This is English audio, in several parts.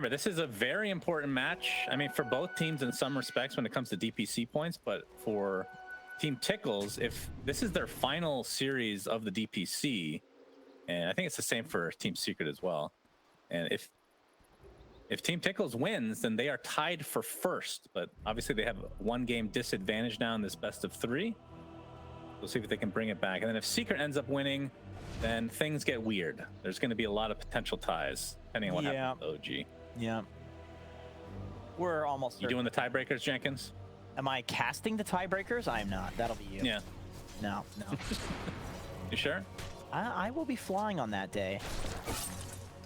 Remember, this is a very important match. I mean, for both teams in some respects when it comes to DPC points, but for Team Tickles, if this is their final series of the DPC, and I think it's the same for Team Secret as well. And if Team Tickles wins, then they are tied for first. But obviously they have one game disadvantage now in this best of 3. We'll see if they can bring it back. And then if Secret ends up winning, then things get weird. There's going to be a lot of potential ties, depending on what happens with OG. Yeah. We're almost... You doing the tiebreakers, Jenkins? Am I casting the tiebreakers? I am not. That'll be you. Yeah. No. You sure? I will be flying on that day.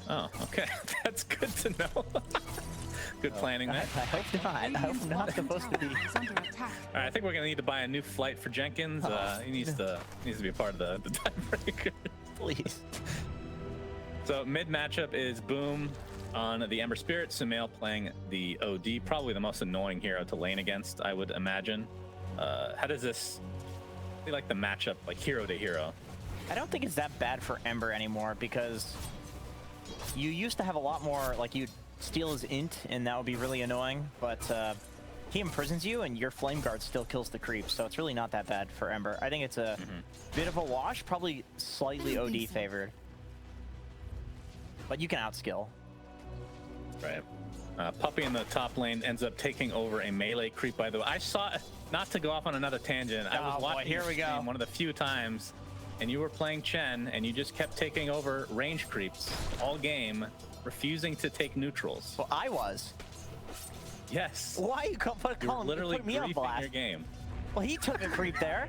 Oh, okay. That's good to know. Good planning there. I hope not. I hope I'm not supposed to be. All right, I think we're gonna need to buy a new flight for Jenkins. He needs to be a part of the tiebreaker. Please. So mid matchup is Boom on the Ember Spirit. Sumail playing the OD. Probably the most annoying hero to lane against, I would imagine. How does this? I like the matchup, like hero to hero. I don't think it's that bad for Ember anymore because you used to have a lot more, like you'd steal his int and that would be really annoying, but he imprisons you and your flame guard still kills the creeps, so it's really not that bad for Ember. I think it's a bit of a wash, probably slightly OD favored, but you can outskill. Right. Puppy in the top lane ends up taking over a melee creep, by the way. I saw, not to go off on another tangent, I was watching here we go. One of the few times, and you were playing Chen, and you just kept taking over range creeps all game, refusing to take neutrals. Well, I was. Yes. Why are you calling literally me on blast? your game? Well, he took a creep there.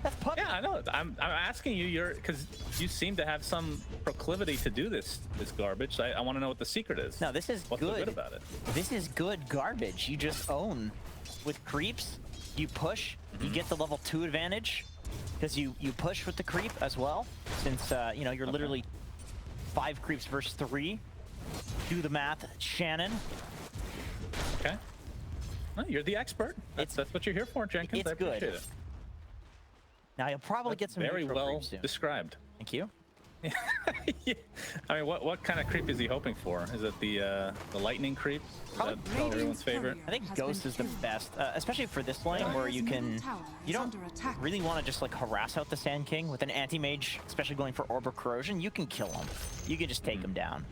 That's Puppy. Yeah, I know. I'm asking you, because you seem to have some proclivity to do this garbage. So I want to know what the secret is. No, this is What's good. so good about it? This is good garbage. You just own with creeps. You push. You get the level 2 advantage because you push with the creep as well. Since you know, you're literally 5 creeps versus 3. Do the math, Shannon. Okay. Well, you're the expert. That's what you're here for, Jenkins. I appreciate it. Now you'll probably get some very well creeps soon. described. Thank you. Yeah. I mean, what kind of creep is he hoping for? Is it the lightning creep? Probably everyone's favorite. I think Ghost is the best, especially for this lane where you don't really want to just like harass out the Sand King with an anti-mage, especially going for Orb of Corrosion. You can kill him. You can just take him down.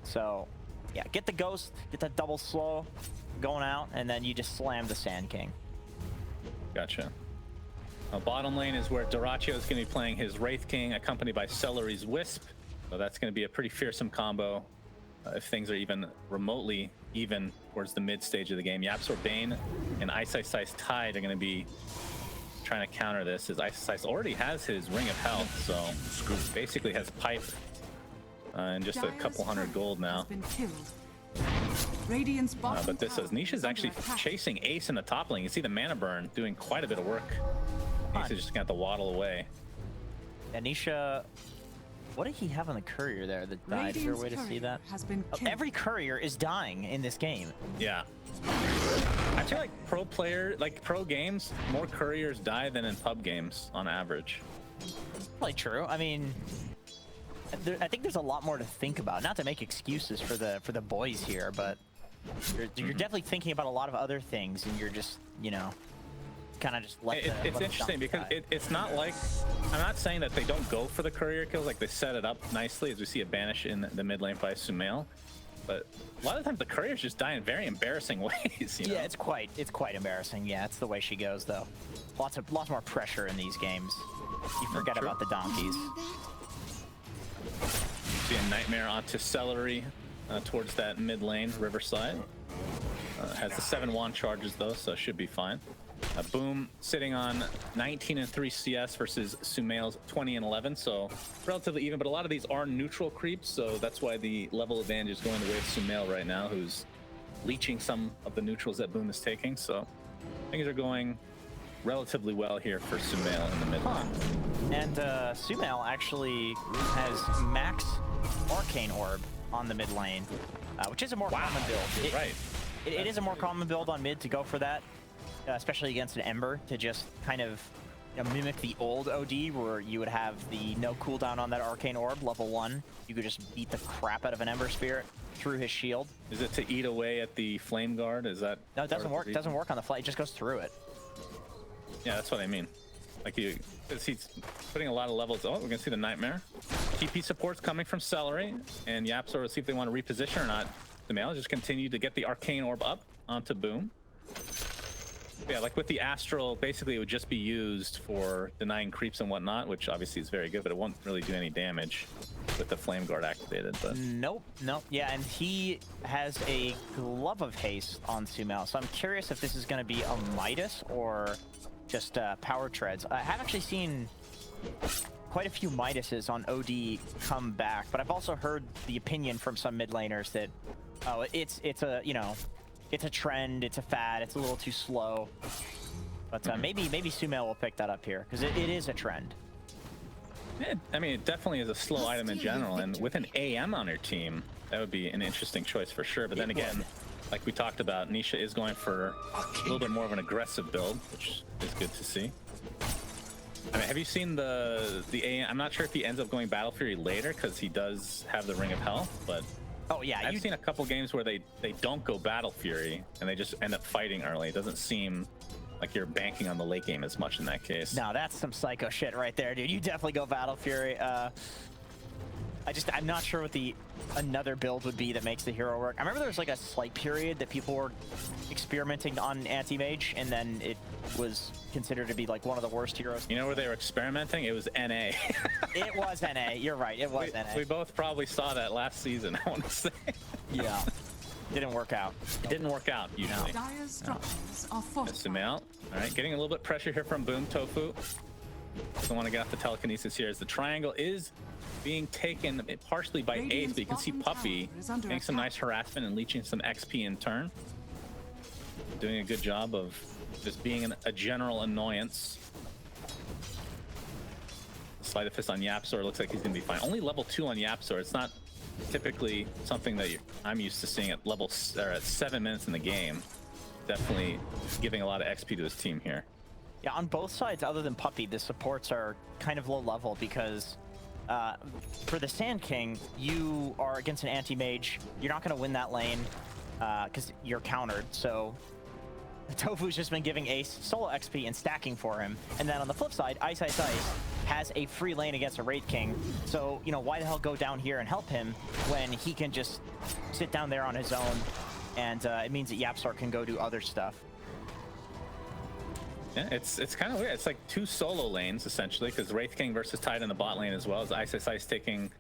So, yeah, get the Ghost, get that double slow going out, and then you just slam the Sand King. Gotcha. Bottom lane is where Doraccio is going to be playing his Wraith King, accompanied by Celery's Wisp. So that's going to be a pretty fearsome combo if things are even remotely even towards the mid stage of the game. Yapsor Bane and Ice Tide are going to be trying to counter this, as Ice already has his Ring of Health, so basically has Pipe and just a couple hundred gold now. But this is Nisha's actually chasing Ace in the top lane. You see the mana burn doing quite a bit of work. Ace is just gonna have to waddle away. And Nisha, what did he have on the courier there that died? Is there a way to see that? Every courier is dying in this game. Yeah. I feel like pro games, more couriers die than in pub games on average. Probably true. I mean, I think there's a lot more to think about. Not to make excuses for the boys here, but you're definitely thinking about a lot of other things, and you're just, you know, kind of just let it's interesting because it's not like, I'm not saying that they don't go for the courier kills, like they set it up nicely, as we see a banish in the mid lane by Sumail, but a lot of times the couriers just die in very embarrassing ways. You know? Yeah, it's quite embarrassing. Yeah, it's the way she goes though. Lots more pressure in these games. You forget about the donkeys. See a Nightmare onto Celery towards that mid lane, Riverside. Has the 7 wand charges though, so should be fine. Boom sitting on 19 and 3 CS versus Sumail's 20 and 11, so relatively even, but a lot of these are neutral creeps, so that's why the level advantage is going the way of Sumail right now, who's leeching some of the neutrals that Boom is taking, so things are going relatively well here for Sumail in the mid lane. And Sumail actually has max Arcane Orb on the mid lane, which is a more common build. It is a more common build on mid to go for that, especially against an Ember, to just kind of, you know, mimic the old OD where you would have the no cooldown on that Arcane Orb, level 1. You could just beat the crap out of an Ember Spirit. through his shield. Is it to eat away at the flame guard? Is that? No, it doesn't work. It doesn't work on the fly. It just goes through it. Yeah, that's what I mean. Like he's putting a lot of levels. Oh, we're gonna see the nightmare. TP support's coming from Celery, and YapzOr will see if they want to reposition or not. Sumail just continue to get the arcane orb up onto Boom. Yeah, like with the astral, basically it would just be used for denying creeps and whatnot, which obviously is very good, but it won't really do any damage with the flame guard activated. But nope. Yeah, and he has a glove of haste on Sumail, so I'm curious if this is going to be a Midas or just power treads. I have actually seen quite a few Midases on OD come back, but I've also heard the opinion from some mid laners that it's a, you know, it's a trend, it's a fad, it's a little too slow. But maybe Sumail will pick that up here because it is a trend. I mean, it definitely is a slow item in general, and with an AM on her team, that would be an interesting choice for sure. But then again, like we talked about, Nisha is going for a little bit more of an aggressive build, which is good to see. I mean, have you seen the AM? I'm not sure if he ends up going Battle Fury later because he does have the Ring of Health, but oh yeah, I've seen a couple games where they don't go Battle Fury and they just end up fighting early. It doesn't seem like you're banking on the late game as much in that case. No, that's some psycho shit right there, dude. You definitely go Battle Fury. I'm not sure what the another build would be that makes the hero work. I remember there was like a slight period that people were experimenting on anti-mage, and then it was considered to be like one of the worst heroes. You know where they were experimenting? It was NA. It was NA. You're right. It was NA. We both probably saw that last season, I want to say. Yeah. Didn't work out. It didn't work out, usually. Sumail. All right, getting a little bit pressure here from Boom. Tofu doesn't want to get off the telekinesis here as the triangle is being taken partially by Ace, but you can see Puppey getting some nice harassment and leeching some XP in turn. Doing a good job of just being a general annoyance. Sleight of Fist on YapzOr looks like he's going to be fine. Only level 2 on YapzOr. It's not typically something that I'm used to seeing at at 7 minutes in the game. Definitely giving a lot of XP to his team here. Yeah, on both sides, other than Puppey, the supports are kind of low level because for the Sand King, you are against an anti-mage. You're not going to win that lane because you're countered. So Tofu's just been giving Ace solo XP and stacking for him. And then on the flip side, Ice has a free lane against a Wraith King. So, you know, why the hell go down here and help him when he can just sit down there on his own, and it means that YapzOr can go do other stuff. Yeah, it's kind of weird. It's like 2 solo lanes, essentially, because Wraith King versus Tide in the bot lane as well as Ice taking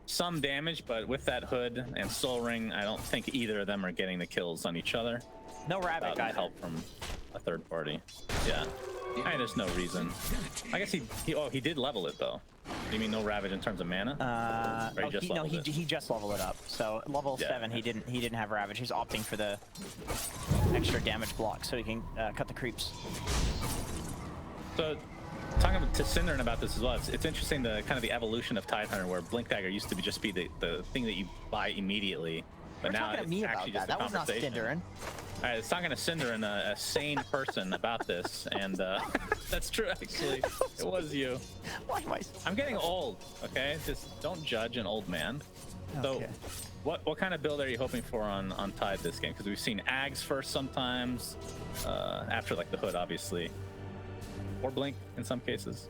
some damage, but with that Hood and Soul Ring, I don't think either of them are getting the kills on each other. No Rabbit guy. Help from a third party. Yeah. I mean, there's no reason. I guess he did level it though. You mean no Ravage in terms of mana? He just leveled it up. So level 7, he didn't have Ravage. He's opting for the extra damage block so he can cut the creeps. So talking to Synderin about this as well, it's interesting the kind of the evolution of Tidehunter, where Blink Dagger used to just be the thing that you buy immediately, but now it's actually just a conversation. That was not Synderin. All right, it's talking to Synderin, a sane person about this, and that's true actually. It was you. Why am I? I'm getting old. Okay, just don't judge an old man. Okay. So, what kind of build are you hoping for on Tide this game? Because we've seen Ags first sometimes, after like the Hood, obviously. Or Blink in some cases.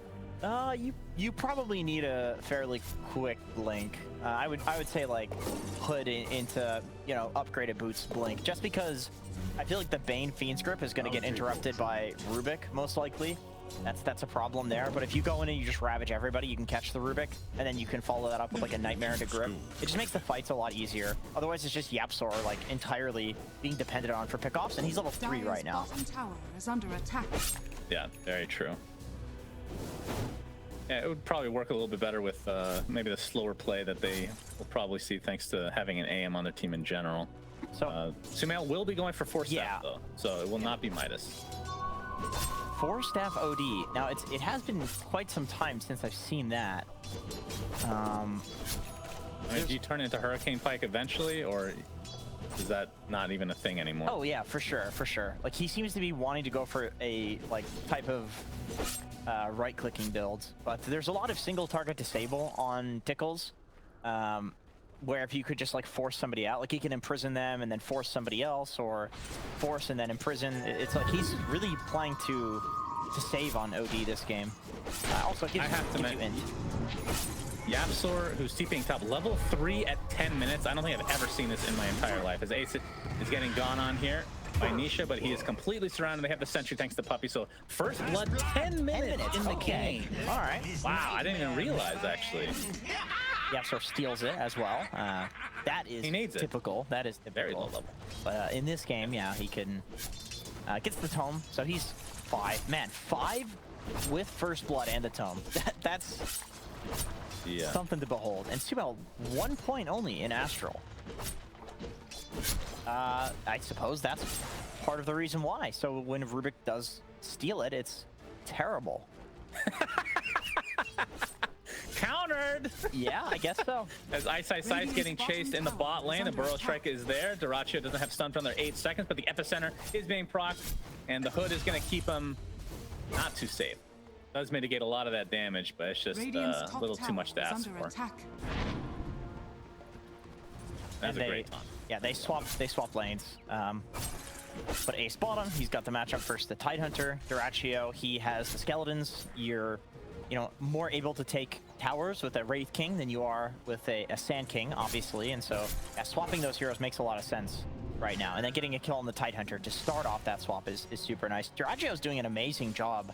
You probably need a fairly quick Blink. I would say like Hood into, you know, upgraded boots Blink, just because I feel like the Bane Fiend's Grip is going to get interrupted by Rubik most likely. That's a problem there. But if you go in and you just ravage everybody, you can catch the Rubik, and then you can follow that up with like a Nightmare into Grip. It just makes the fights a lot easier. Otherwise, it's just YapzOr like entirely being dependent on for pickoffs, and he's level 3 right now. Tower is under attack. Yeah, very true. Yeah, it would probably work a little bit better with maybe the slower play that they will probably see thanks to having an AM on their team in general. So Sumail will be going for 4-staff though, so it will not be Midas. 4-staff OD. Now it has been quite some time since I've seen that. I mean, do you turn into Hurricane Pike eventually, or is that not even a thing anymore? Oh yeah, for sure. Like he seems to be wanting to go for a like type of right-clicking build, but there's a lot of single target disable on Tickles. where if you could just like force somebody out, like he can imprison them and then force somebody else, or force and then imprison. It's like he's really playing to save on OD this game. Also, it gives, gives you int. Yapsor, who's TPing top, level 3 at 10 minutes. I don't think I've ever seen this in my entire life. As Ace is getting gone on here by Nisha, but he is completely surrounded. They have the sentry thanks to Puppy. So first blood, 10 minutes in the game. All right. Wow, I didn't even realize actually. Yapsor steals it as well. That is typical. That is typical. Very low level. But in this game, yeah, he can gets the tome. So he's 5. Man, 5 with first blood and the tome. That's something to behold. And Sumail 1 point only in Astral. I suppose that's part of the reason why. So when Rubik does steal it, it's terrible. Countered! Yeah, I guess so. As Ice is getting chased in the bot lane, the Burrow Strike is there. Dyrachyo doesn't have stun for another 8 seconds, but the epicenter is being procced, and the hood is going to keep him not too safe. Does mitigate a lot of that damage, but it's just a little too much to ask for. That's a great taunt. Yeah, they swapped lanes. But Ace bottom, he's got the matchup versus the Tidehunter. Dyrachyo, he has the skeletons. You're, more able to take towers with a Wraith King than you are with a Sand King, obviously. And so swapping those heroes makes a lot of sense right now. And then getting a kill on the Tidehunter to start off that swap is super nice. Dyrachyo's doing an amazing job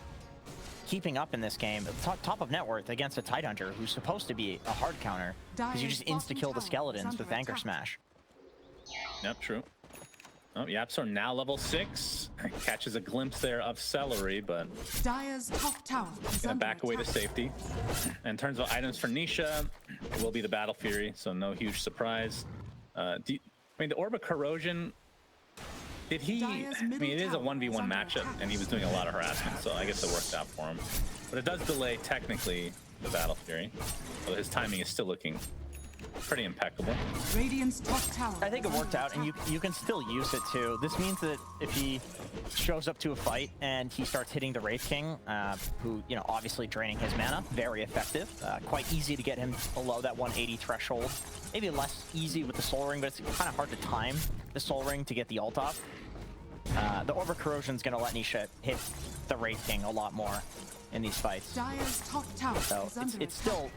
keeping up in this game. Top of net worth against a Tidehunter who's supposed to be a hard counter because you just insta-kill the skeletons with Anchor Smash. Yep, true. Oh, Yapsor now level 6. Catches a glimpse there of Celery, but Dire's top tower gonna back away to safety. And turns out items for Nisha, it will be the Battle Fury, so no huge surprise. I mean, the Orb of Corrosion, it is a 1v1 matchup, and he was doing a lot of harassment, so I guess it worked out for him. But it does delay, technically, the Battle Fury, although his timing is still looking pretty impeccable. Radiant's top tower I think it worked out, and you can still use it too. This means that if he shows up to a fight and he starts hitting the Wraith King, who, obviously draining his mana, very effective. Quite easy to get him below that 180 threshold. Maybe less easy with the Soul Ring, but it's kind of hard to time the Soul Ring to get the ult off. The Orb of Corrosion is going to let Nisha hit the Wraith King a lot more in these fights. Dire's top tower so it's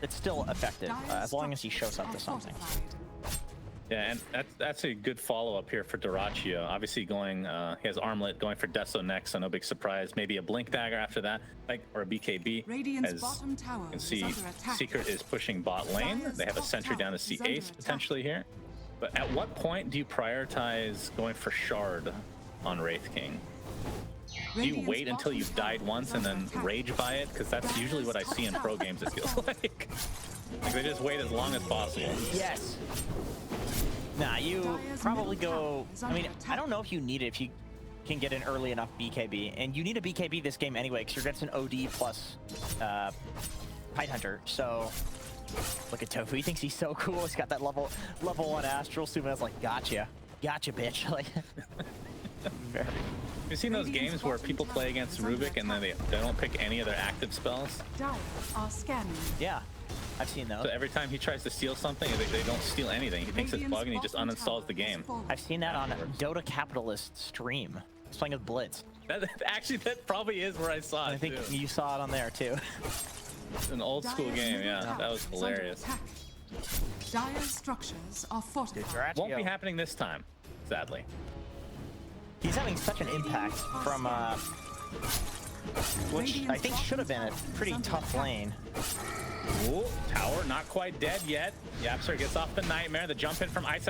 still effective as long as he shows up to something. Yeah, and that's a good follow-up here for Dyrachyo. Obviously going, he has Armlet going for Deso next, so no big surprise. Maybe a Blink Dagger after that, or a BKB. Radiant's As you can see, Secret is pushing bot lane. They have a sentry down to see Ace potentially here. But at what point do you prioritize going for Shard on Wraith King? Do you wait until you've died once and then rage by it? Because that's usually what I see in pro games, it feels like. Like they just wait as long as possible. Yes. Nah, you probably go... I mean, I don't know if you need it if you can get an early enough BKB. And you need a BKB this game anyway, because you're against an OD plus Tidehunter. So, look at Tofu. He thinks he's so cool. He's got that level 1 Astral. Sumail's like, gotcha. Gotcha, bitch. Like... Very... You've seen those games where people play against Rubik and then they don't pick any of their active spells? Yeah, I've seen those. So every time he tries to steal something, they don't steal anything. He thinks it's bug and he just uninstalls the game. I've seen that on Dota Capitalist stream. He's playing with Blitz. Actually, that probably is where I saw it. I think too. you saw it on there too. An old school game, yeah. That was hilarious. Dire structures are fortified. Won't be happening this time, sadly. He's having such an impact from, which I think should have been a pretty tough lane. Ooh, tower not quite dead yet. Yapsor gets off the Nightmare. The jump in from Ice.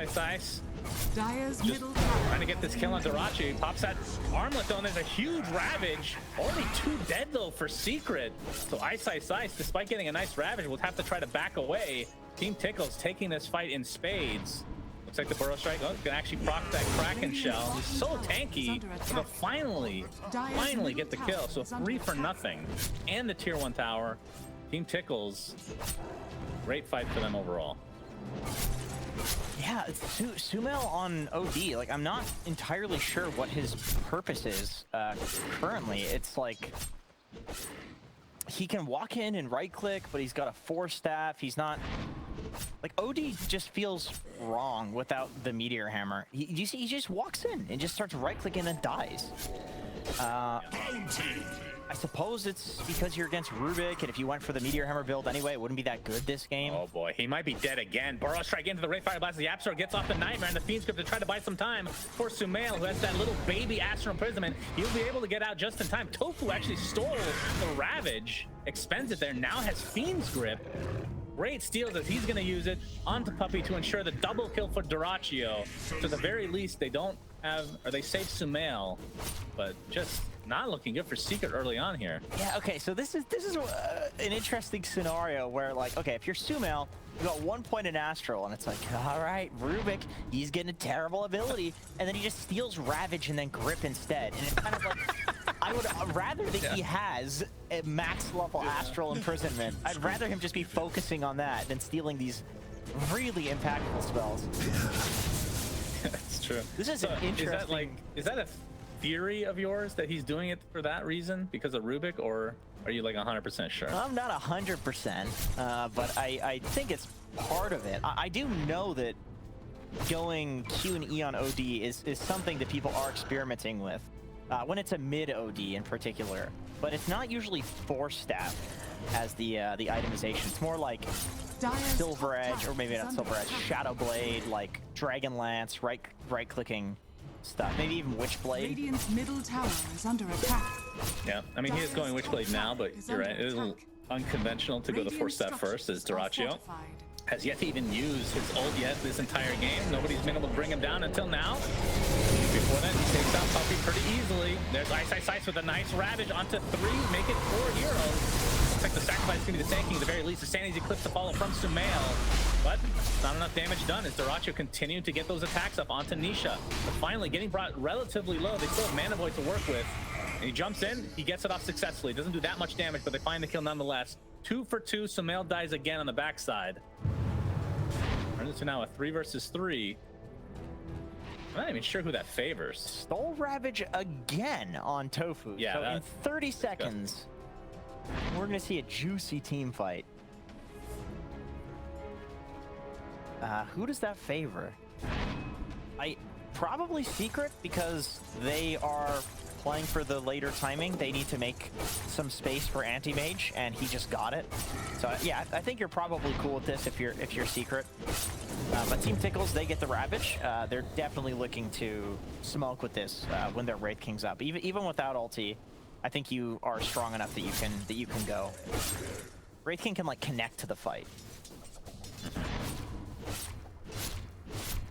Dire's middle tower trying to get this kill on Dyrachyo. He pops that Armlet though, and there's a huge Ravage. Only 2 dead though for Secret. So Ice, despite getting a nice Ravage, will have to try to back away. Team Tickles taking this fight in spades. Looks like the Burrow Strike can actually proc that Kraken Shell. He's so tanky, but they'll finally get the kill. So 3 for nothing. And the tier 1 tower. Team Tickles, great fight for them overall. Yeah, Sumail on OD, like I'm not entirely sure what his purpose is currently. It's like he can walk in and right click, but he's got a 4 staff. He's not Like, OD just feels wrong without the Meteor Hammer. You see, he just walks in and just starts right-clicking and dies. I suppose it's because you're against Rubik, and if you went for the Meteor Hammer build anyway, it wouldn't be that good this game. Oh boy, he might be dead again. Burrow strike into the Ray Fire Blast. The App Store gets off the Nightmare, and the Fiend Script to try to buy some time for Sumail, who has that little baby Astral Imprisonment. He'll be able to get out just in time. Tofu actually stole the Ravage, expends it there, now has Fiend's Grip. Great steals as he's going to use it onto Puppey to ensure the double kill for Dyrachyo. So at the very least, they don't have, or they save Sumail, but just not looking good for Secret early on here. Yeah, okay, so this is an interesting scenario where, like, okay, if you're Sumail, you got 1 point in Astral, and it's like, all right, Rubik, he's getting a terrible ability, and then he just steals Ravage and then Grip instead, and it's kind of like, I would rather that he has a max level Astral Imprisonment. I'd rather him just be focusing on that than stealing these really impactful spells. That's true. This is an interesting... Is that a theory of yours that he's doing it for that reason, because of Rubik, or are you like 100% sure? I'm not 100%, but I think it's part of it. I do know that going Q and E on OD is something that people are experimenting with when it's a mid OD in particular, but it's not usually 4-staff as the itemization. It's more like Silver Edge, or maybe not Silver Edge, Shadow Blade, like Dragon Lance, right clicking stuff, maybe even Witchblade. Radiant's middle tower is under attack. Yeah, I mean, he is going Witchblade now, but you're right. It is a little unconventional to go the 4-step first, as Dyrachyo has yet to even use his ult yet this entire game. Nobody's been able to bring him down until now. Before that, he takes out Puppey pretty easily. There's Ice with a nice Ravage onto 3, make it 4 heroes. Looks like the sacrifice is going to be the tanking, at the very least. The Sanity's Eclipse to follow from Sumail. But not enough damage done as Dyrachyo continued to get those attacks up onto Nisha. But finally getting brought relatively low. They still have Mana Void to work with. And he jumps in, he gets it off successfully. Doesn't do that much damage, but they find the kill nonetheless. 2 for 2, Sumail dies again on the backside. Turns into now a 3 versus 3. I'm not even sure who that favors. Stole Ravage again on Tofu. Yeah, so in 30 seconds, we're going to see a juicy team fight. Who does that favor? Probably Secret, because they are playing for the later timing. They need to make some space for Anti-Mage, and he just got it. So yeah, I think you're probably cool with this if you're Secret. But Team Tickles, they get the Ravage. They're definitely looking to smoke with this when their Wraith King's up. Even without ulti, I think you are strong enough that you can go. Wraith King can like connect to the fight.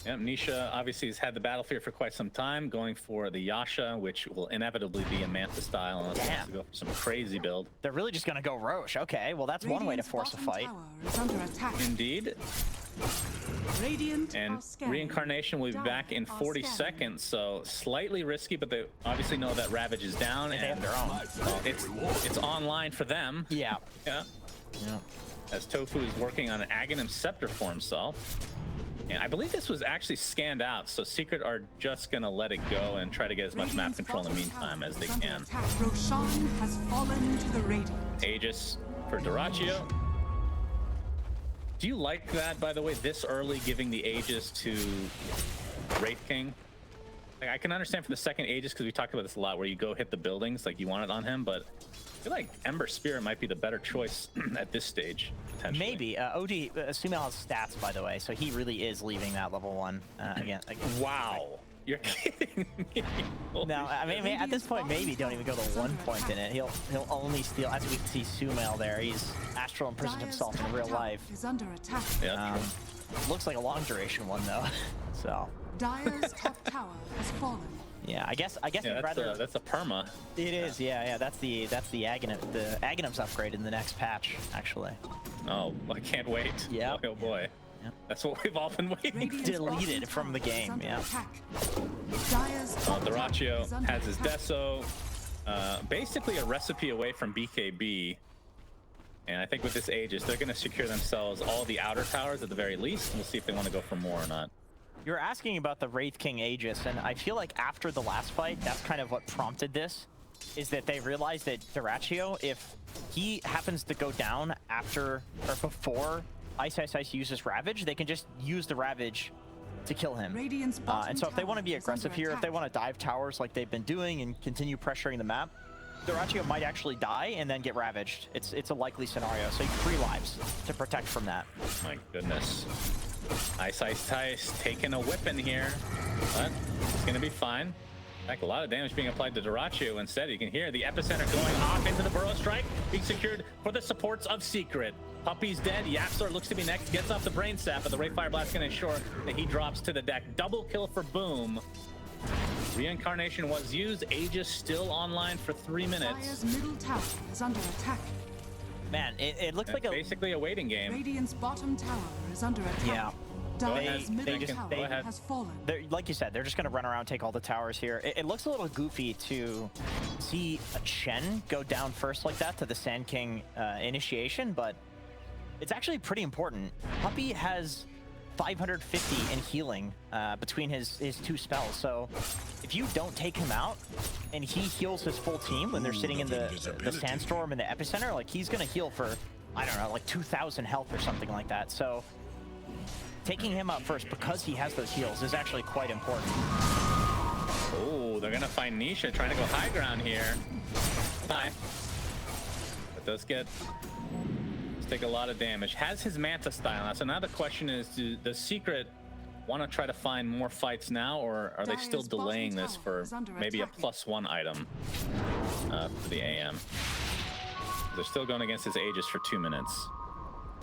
Yep, Nisha obviously has had the Battlefield for quite some time, going for the Yasha, which will inevitably be a Manta style unless he wants to go for some crazy build. They're really just going to go Roche. Okay, well that's one way to force a fight. Indeed. And Reincarnation will be back in 40 seconds, so slightly risky, but they obviously know that Ravage is down, and they have their own. It's online for them. Yeah. As Tofu is working on an Aghanim Scepter for himself. And I believe this was actually scanned out, so Secret are just gonna let it go and try to get as much map control in the meantime as they can. Roshan has fallen to the Radiant. Aegis for Dyrachyo. Do you like that, by the way, this early giving the Aegis to Wraith King? Like, I can understand for the second Aegis, because we talked about this a lot, where you go hit the buildings, like you want it on him, but I feel like Ember Spirit might be the better choice at this stage, potentially. Maybe. OD, Sumail has stats, by the way, so he really is leaving that level 1 again. Wow. You're kidding me. No, I mean, at this point, maybe don't even go to 1 point in it. He'll only steal, as we can see Sumail there, he's Astral imprisoned himself in real life. Yeah, looks like a long duration one, though, so. Dire's top tower has fallen. Yeah, I guess yeah, rather. That's a perma. It is, yeah. That's the Aghanim. The Aghanim's upgrade in the next patch, actually. Oh, I can't wait. Yeah. Oh boy. Yep. That's what we've all been waiting for. Deleted from the game, yeah. Dyrachyo has his Deso. Basically a recipe away from BKB. And I think with this Aegis, they're going to secure themselves all the outer towers at the very least. We'll see if they want to go for more or not. You're asking about the Wraith King Aegis, and I feel like after the last fight, that's kind of what prompted this, is that they realized that Dyrachyo, if he happens to go down after or before Ice uses Ravage, they can just use the Ravage to kill him. Radiant's And bottom so if they want to be tower is aggressive under here, if they attack. want to dive towers like they've been doing and continue pressuring the map, Dyrachyo might actually die and then get ravaged. It's a likely scenario, so you have 3 lives to protect from that. My goodness. Ice taking a whipping here, but it's gonna be fine. In fact, a lot of damage being applied to Dyrachyo. Instead, you can hear the epicenter going off into the burrow strike, being secured for the supports of Secret. Puppy's dead. Yapstar looks to be next, gets off the brain staff, but the Ray Fire Blast gonna ensure that he drops to the deck. Double kill for Boom. Reincarnation was used. Aegis still online for 3 minutes. Dire's middle tower is under attack. Man, it looks It's like a basically a waiting game. Radiant's bottom tower is under attack. Yeah. Dire's They middle just- tower they- has fallen. like you said, they're just going to run around, take all the towers here. It looks a little goofy to see a Chen go down first like that to the Sand King initiation, but it's actually pretty important. Puppy has 550 in healing between his 2 spells, so if you don't take him out and he heals his full team when they're sitting in the Sandstorm in the epicenter, like he's going to heal for, I don't know, like 2,000 health or something like that. So taking him out first because he has those heals is actually quite important. Oh, they're gonna find Nisha trying to go high ground here. Hi. But does take a lot of damage. Has his Manta style now. So now the question is, does Secret want to try to find more fights now, or are they still Dire's bottom delaying this tower for is under maybe a attack. +1 item for the AM? They're still going against his Aegis for 2 minutes.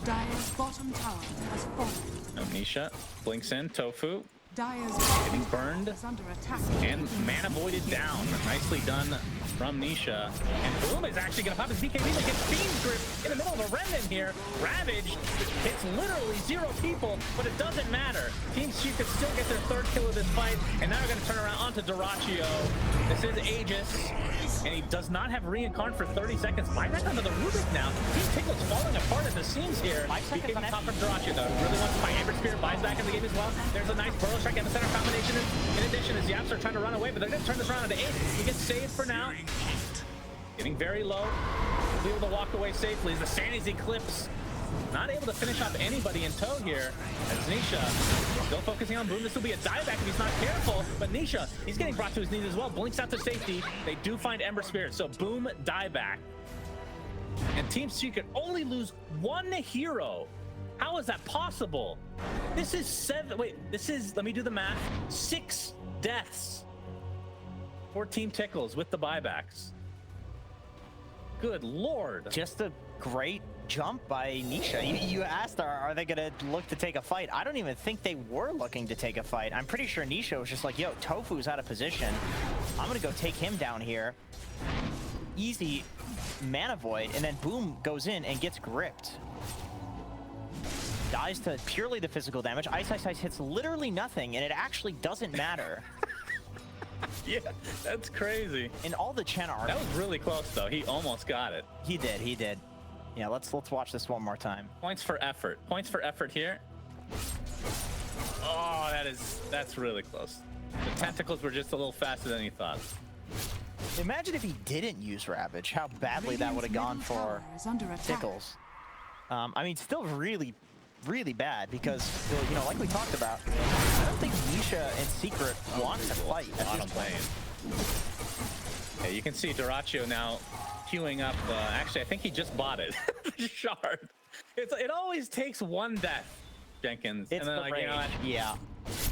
Dire's bottom tower has fallen. Nisha blinks in. Tofu Dire's getting bottom burned. tower is under attack. And mana voided down. Nicely done from Nisha. And Boom is actually going to pop his BKB that gets Fiend's Grip in the middle of a Remnant here. Ravaged. Hits literally 0 people, but it doesn't matter. Team Secret still get their 3rd kill of this fight, and now we're going to turn around onto Dyrachyo. This is Aegis, and he does not have Reincarn for 30 seconds. Buyback onto the Rubik now. Team Tickles falling apart at the seams here. 5 seconds on BKB pop empty. from Dyrachyo, though. Really wants to buy Amber Spirit, buys back in the game as well. There's a nice burrow strike and the center combination. In addition, as Yaps are trying to run away, but they're going to turn this around into 8. He gets saved for now. Getting very low. Able to walk away safely as the Sandy's Eclipse. Not able to finish off anybody in tow here. As Nisha still focusing on Boom. This will be a dieback if he's not careful. But Nisha, he's getting brought to his knees as well. Blinks out to safety. They do find Ember Spirit. So Boom, dieback. And Team Secret only lose 1 hero. How is that possible? This is 7. Wait, this is, let me do the math. 6 deaths for Team Tickles with the buybacks. Good Lord. Just a great jump by Nisha. You asked, are they going to look to take a fight? I don't even think they were looking to take a fight. I'm pretty sure Nisha was just like, yo, Tofu's out of position. I'm going to go take him down here. Easy mana void, and then Boom goes in and gets gripped. Dies to purely the physical damage. Ice hits literally nothing, and it actually doesn't matter. Yeah, that's crazy. And all the Chen are. That was really close, though. He almost got it. He did. Yeah, let's watch this one more time. Points for effort. Points for effort here. Oh, that's really close. The tentacles were just a little faster than he thought. Imagine if he didn't use Ravage, how badly that would have gone Radiant's middle for tower is under attack. Tickles. I mean, still really bad because, you know, like we talked about, I don't think Nisha and Secret want to fight at Bottom this point. lane. Yeah, you can see Dyrachyo now queuing up. Actually, I think he just bought it. The shard. It always takes 1 death, Jenkins. It's and then the like, rage. you know what? Yeah.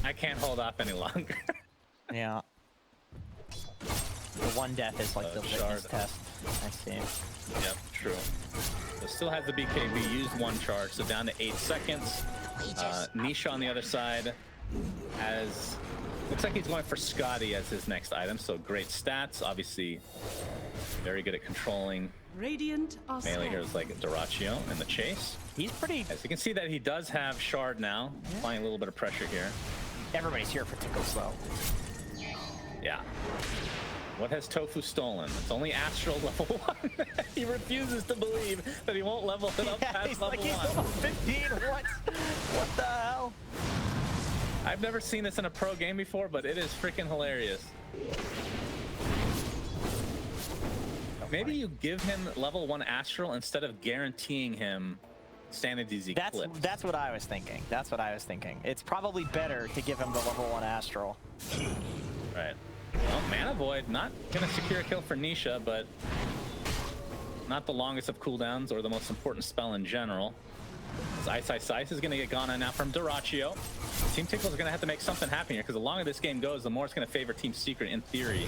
I can't hold off any longer. Yeah. The 1 death is like the litmus shard. test. I see. Yep, true. So still has the BKB, used 1 charge, so down to 8 seconds. Nisha on the other side has, looks like he's going for Scotty as his next item, so great stats. Obviously, very good at controlling Radiant are melee scared. heroes like Dyrachyo in the chase. He's pretty... As you can see that he does have Shard now, applying a little bit of pressure here. Everybody's here for Tickles, though. Yeah. What has Tofu stolen? It's only Astral level 1. He refuses to believe that he won't level it up Yeah, past he's level like, he's 1. level 15, what the hell? I've never seen this in a pro game before, but it is freaking hilarious. Maybe you give him level 1 Astral instead of guaranteeing him sanity's That's eclipsed. what I was thinking. That's what I was thinking. It's probably better to give him the level 1 Astral. Right. Well, Mana Void not gonna secure a kill for Nisha, but not the longest of cooldowns or the most important spell in general. Ice is gonna get gone on now from Dyrachyo. Team Tickles are gonna have to make something happen here because the longer this game goes, the more it's gonna favor Team Secret in theory.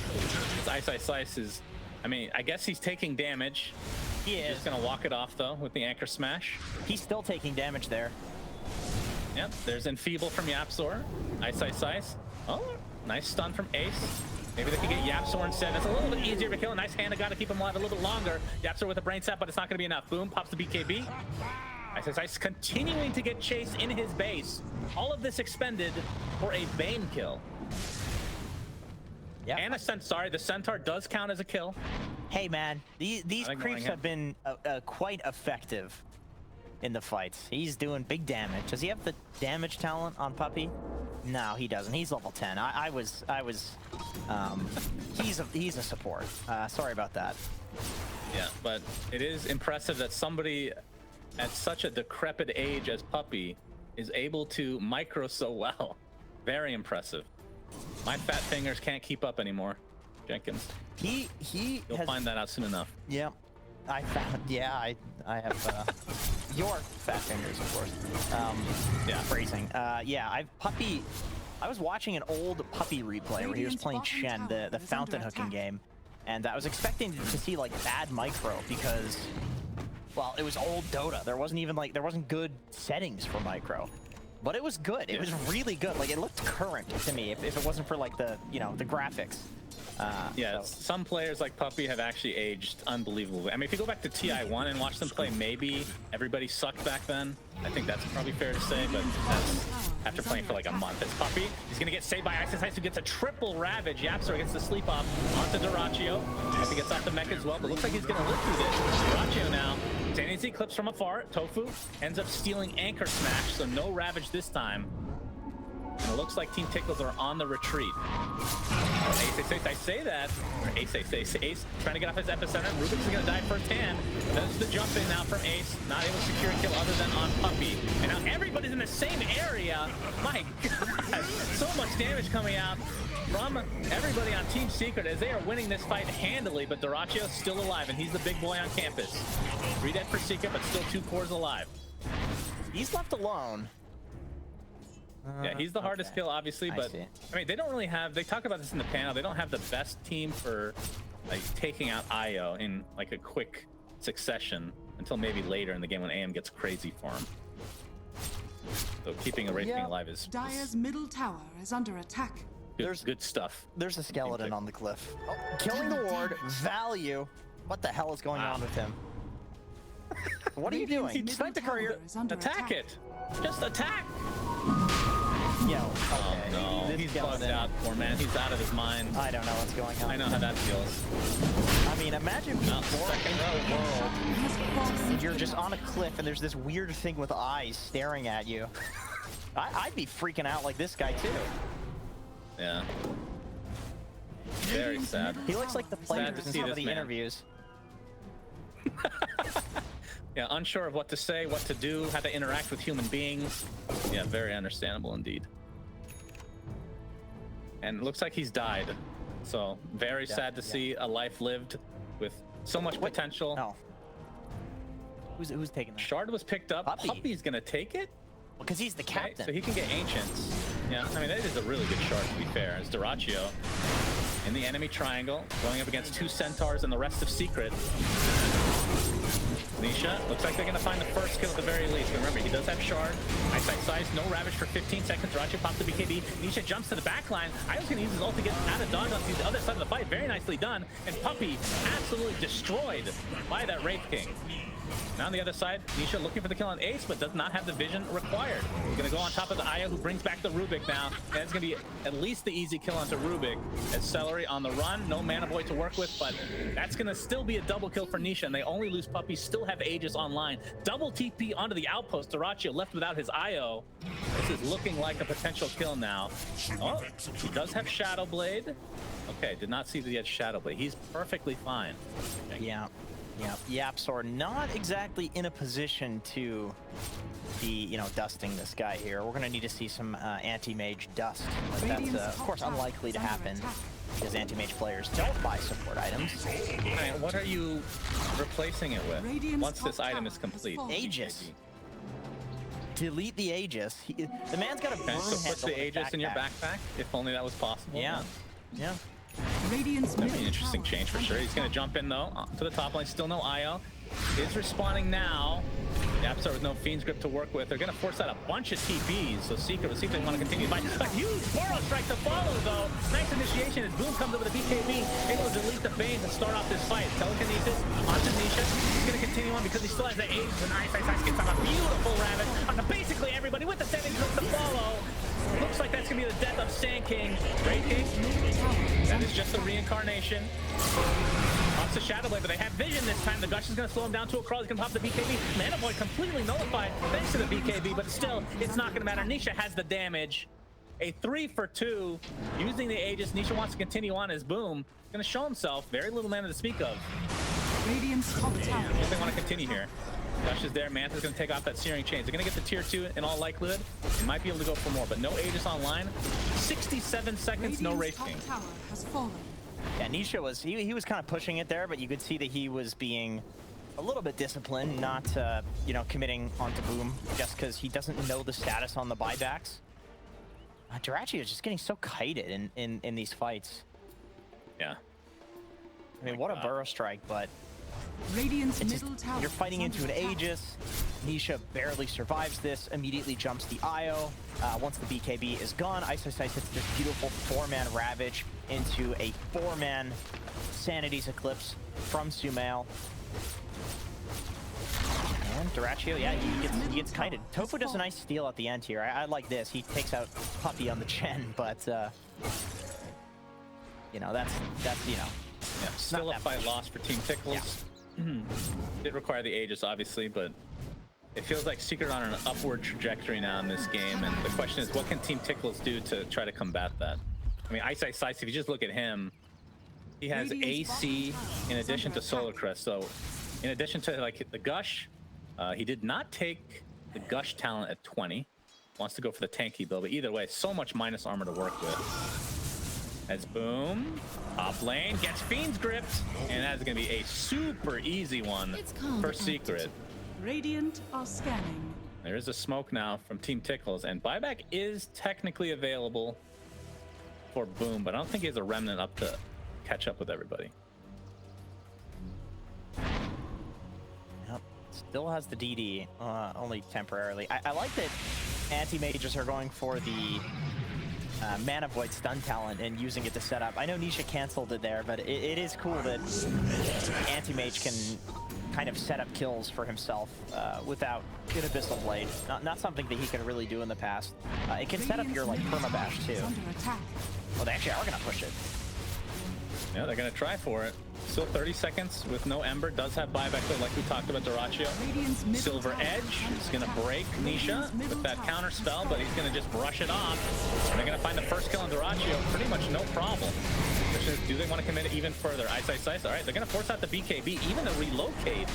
Ice is, I mean, I guess he's taking damage. He is. Just gonna walk it off though with the Anchor Smash. He's still taking damage there. Yep, there's Enfeeble from Yapzor. Ice. Oh, nice stun from Ace. Maybe they can get Yapzor instead. That's a little bit easier to kill. Nice hand, got to keep him alive a little bit longer. Yapzor with a brain sap, but it's not going to be enough. Boom, pops the BKB. Ice continuing to get chased in his base. All of this expended for a Bane kill. Yeah. And the Centaur does count as a kill. Hey man, these creeps have been quite effective in the fights. He's doing big damage. Does he have the damage talent on Puppy? No, he doesn't. He's level 10. He's a support. Sorry about that. Yeah, but it is impressive that somebody at such a decrepit age as Puppy is able to micro so well. Very impressive. My fat fingers can't keep up anymore, Jenkins. You'll find that out soon enough. Yeah, I have your fat fingers, of course. Yeah, phrasing. Puppy. I was watching an old Puppy replay where he was playing Shen, the fountain hooking game, and I was expecting to see like bad micro because, well, it was old Dota. There wasn't good settings for micro. But it was good. It was really good. Like, it looked current to me if it wasn't for like the graphics. Some players like Puppy have actually aged unbelievably. I mean, if you go back to TI1 and watch them play, maybe everybody sucked back then. I think that's probably fair to say, but that's after playing for like a month. It's Puppy. He's gonna get saved by Ice, who gets a triple ravage. Yapzor gets the sleep off onto Dyrachyo. He gets off the mech as well, but looks like he's gonna live through this. Dyrachyo now. Sanity's eclipse from afar. Tofu ends up stealing Anchor Smash, so no ravage this time. And it looks like Team Tickles are on the retreat. Ace, I say that. Or Ace, trying to get off his epicenter. Rubik's gonna die firsthand. There's the jump in now from Ace. Not able to secure a kill other than on Puppy. And now everybody's in the same area. My God, so much damage coming out from everybody on Team Secret as they are winning this fight handily, but Dyrachyo's still alive, and he's the big boy on campus. 3 dead for Secret, but still 2 cores alive. He's left alone. Yeah, he's the hardest kill, obviously, but I mean, they don't really have. They talk about this in the panel. They don't have the best team for like taking out IO in like a quick succession until maybe later in the game when AM gets crazy for him. So keeping a Wraith King alive is Dire's middle tower is under attack. good stuff. There's a skeleton on the cliff. Oh, killing the ward. Value. What the hell is going on with him? What are you doing? Snipe the courier. Attack it. Just attack. Yo, okay. Oh no, he's bugged out, poor man. He's out of his mind. I don't know what's going on. I know how that feels. I mean, imagine being born into the world. You're just on a cliff and there's this weird thing with eyes staring at you. I'd be freaking out like this guy too. Yeah. Very sad. He looks like the players in some of the interviews. Yeah, unsure of what to say, what to do, how to interact with human beings. Yeah, very understandable indeed. And it looks like he's died. So very sad to see a life lived with so much potential. Oh. Who's taking that? Shard was picked up. Puppy's gonna take it? Because he's the captain. Okay, so he can get Ancients. Yeah, I mean, that is a really good Shard, to be fair. It's Dyrachyo in the enemy triangle, going up against 2 Centaurs and the rest of Secret. Nisha, looks like they're going to find the first kill at the very least. But remember, he does have Shard. Eyesight size, no Ravage for 15 seconds. Dyrachyo pops the BKB. Nisha jumps to the back line. Io's going to use his ult to get out of dodge on the other side of the fight. Very nicely done. And Puppy absolutely destroyed by that Wraith King. Now on the other side, Nisha looking for the kill on Ace, but does not have the vision required. He's going to go on top of the Io, who brings back the Rubik now. And it's going to be at least the easy kill onto Rubik. As Celery on the run, no Mana Boy to work with, but that's going to still be a double kill for Nisha, and they only lose Puppy, still have Aegis online. Double TP onto the outpost. Dyrachyo left without his Io. This is looking like a potential kill now. Oh, he does have Shadow Blade. Okay, did not see that he had Shadow Blade. He's perfectly fine. Yeah. Yeah, Yapsor not exactly in a position to be, you know, dusting this guy here. We're gonna need to see some anti-mage dust. But that's, of course, unlikely to happen because anti-mage players don't buy support items. Alright, what are you replacing it with once this item is complete? Aegis. Delete the Aegis. The man's got a broom Okay, so put handle the Aegis in your backpack, if only that was possible. Yeah, yeah. That'd be an interesting change for sure. He's gonna jump in though, to the top lane, still no IO. Is respawning now. Yapstar with no Fiend's Grip to work with. They're gonna force out a bunch of TPs, so Secret will see if they want to continue to fight. A huge Boros strike to follow though. Nice initiation as Boom comes over the BKB, able to delete the Bane to start off this fight. Telekinesis onto Nisha. He's gonna continue on because he still has the Aegis and Ice gets on a beautiful Ravage onto basically everybody with the 7 Grip to follow. Looks like that's gonna be the death of Sand King. Great King. That is just a reincarnation. Pops the Shadow Blade, but they have vision this time. The Gush is gonna slow him down to a crawl. He's gonna pop the BKB. Mana Void completely nullified thanks to the BKB, but still, it's not gonna matter. Nisha has the damage. A 3 for 2 using the Aegis. Nisha wants to continue on as Boom. Gonna show himself. Very little mana to speak of. Radiant's top tower. If they want to continue here. Gush is there. Manta's going to take off that Searing Chains. They're going to get the tier 2 in all likelihood. They might be able to go for more, but no Aegis online. 67 seconds, no Wraith King. Top tower has fallen. Yeah, Nisha was he was kind of pushing it there, but you could see that he was being a little bit disciplined, not you know, committing onto Boom just because he doesn't know the status on the buybacks. Jirachi is just getting so kited in these fights. Yeah. I mean, what a burrow strike, but Radiant's it's just, middle tower. you're fighting is into an under attack. Aegis. Nisha barely survives this, immediately jumps the IO. Once the BKB is gone, Ice hits this beautiful 4-man Ravage into a 4-man Sanity's Eclipse from Sumail. And Duraccio, yeah, he gets kited. Tofu does a nice steal at the end here. I like this. He takes out Puppy on the Chen, but you know, that's you know. Yeah, still a fight lost for Team Tickles. Yeah. Did require the Aegis, obviously, but it feels like Secret on an upward trajectory now in this game, and the question is, what can Team Tickles do to try to combat that? I mean, Ice, if you just look at him, he has AC in addition to Solar Crest, so in addition to like the Gush, he did not take the Gush talent at 20. Wants to go for the tanky build, but either way, so much minus armor to work with. As Boom, top lane, gets Fiend's Gripped, and that's going to be a super easy one for Secret. Radiant are scanning. There is a smoke now from Team Tickles, and buyback is technically available for Boom, but I don't think he has a remnant up to catch up with everybody. Yep. Still has the DD, only temporarily. I like that anti-mages are going for the Mana Void stun talent and using it to set up. I know Nisha canceled it there, but it is cool that anti-mage can kind of set up kills for himself without an Abyssal Blade. Not something that he could really do in the past. It can set up your like permabash too. Well, they actually are gonna push it. Yeah, they're gonna try for it. Still 30 seconds with no Ember. Does have buyback though, like we talked about Duraccio. Silver Edge is gonna break Nisha with that counter spell, but he's gonna just brush it off. And they're gonna find the first kill on Duraccio, pretty much no problem. Do they want to commit it even further? Ice. All right, they're gonna force out the BKB, even to relocate.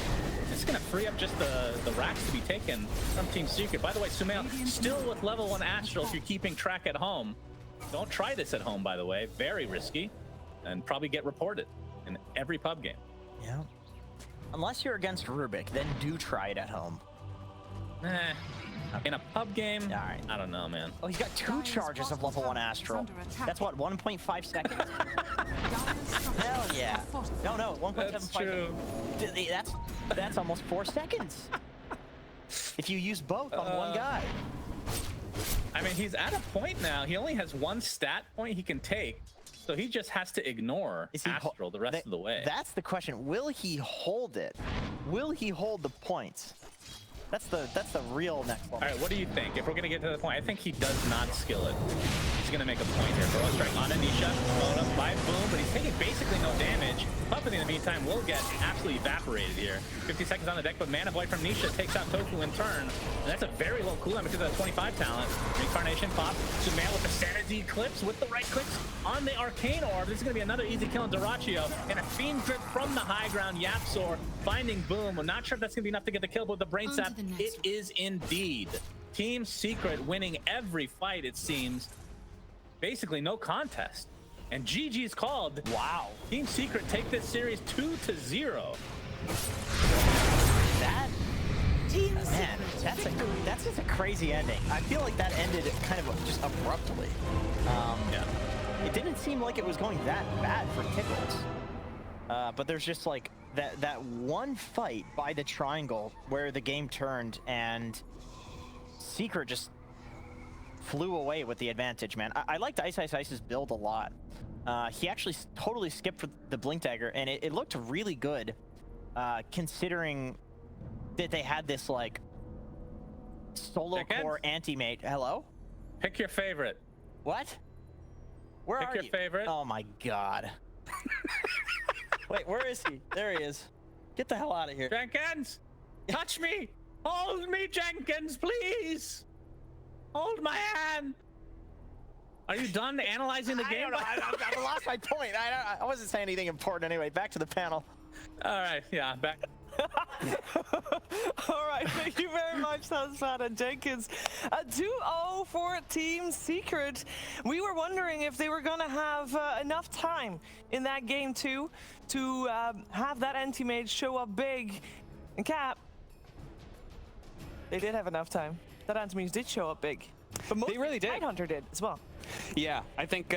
It's gonna free up just the racks to be taken from Team Secret. By the way, Sumail still with level 1 Astral if you're keeping track at home. Don't try this at home, by the way. Very risky, and probably get reported in every pub game. Yeah. Unless you're against Rubik, then do try it at home. In a pub game, all right. I don't know, man. Oh, he's got 2 charges of level 1 Astral. That's what, 1.5 seconds? Hell yeah. No, 1.75. That's true. That's almost 4 seconds. If you use both on one guy. I mean, he's at a point now. He only has 1 stat point he can take. So he just has to ignore Astral the rest of the way. That's the question. Will he hold it? Will he hold the points? That's the real next level. All right, what do you think? If we're gonna get to the point, I think he does not skill it. He's gonna make a point here. Burrow strike on Anisha, followed up by Boom, but he's taking basically no damage. Puppet in the meantime will get absolutely evaporated here. 50 seconds on the deck, but Mana Boy from Nisha takes out Tofu in turn. And that's a very low cooldown because of that 25 talent. Reincarnation pop. Sumail with the Sanity Eclipse with the right clicks on the Arcane Orb. This is going to be another easy kill on Durachio. And a Fiend Grip from the high ground. Yapzor finding Boom. I'm not sure if that's going to be enough to get the kill, but with the Brain Sap, it is indeed. Team Secret winning every fight, it seems. Basically no contest. And GG's called. Wow. Team Secret take this series 2-0. That, man, that's just a crazy ending. I feel like that ended kind of just abruptly. Yeah. It didn't seem like it was going that bad for Tickles. But there's just like that one fight by the triangle where the game turned and Secret just flew away with the advantage, man. I liked Ice's build a lot. He actually totally skipped for the Blink Dagger, and it looked really good, considering that they had this like solo core anti-mate. Hello? Pick your favorite. What? Where Pick are your you? favorite. Oh my god. Wait, where is he? There he is. Get the hell out of here. Jenkins, touch me. Hold me, Jenkins, please. Hold my hand. Are you done analyzing the game? I lost my point. I wasn't saying anything important anyway. Back to the panel. All right, yeah, back. All right, thank you very much, Sunspot and Jenkins. 2-0 for Team Secret. We were wondering if they were going to have enough time in that game too to have that anti-mage show up big. And Cap, they did have enough time. That anti-mage did show up big. But They really did. Tidehunter did as well. Yeah, I think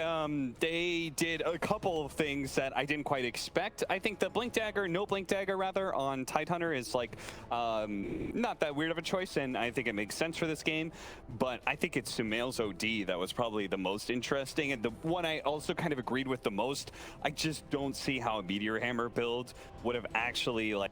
they did a couple of things that I didn't quite expect. I think the Blink Dagger, no Blink Dagger rather, on Tidehunter is like not that weird of a choice, and I think it makes sense for this game. But I think it's Sumail's OD that was probably the most interesting, and the one I also kind of agreed with the most. I just don't see how a Meteor Hammer build would have actually like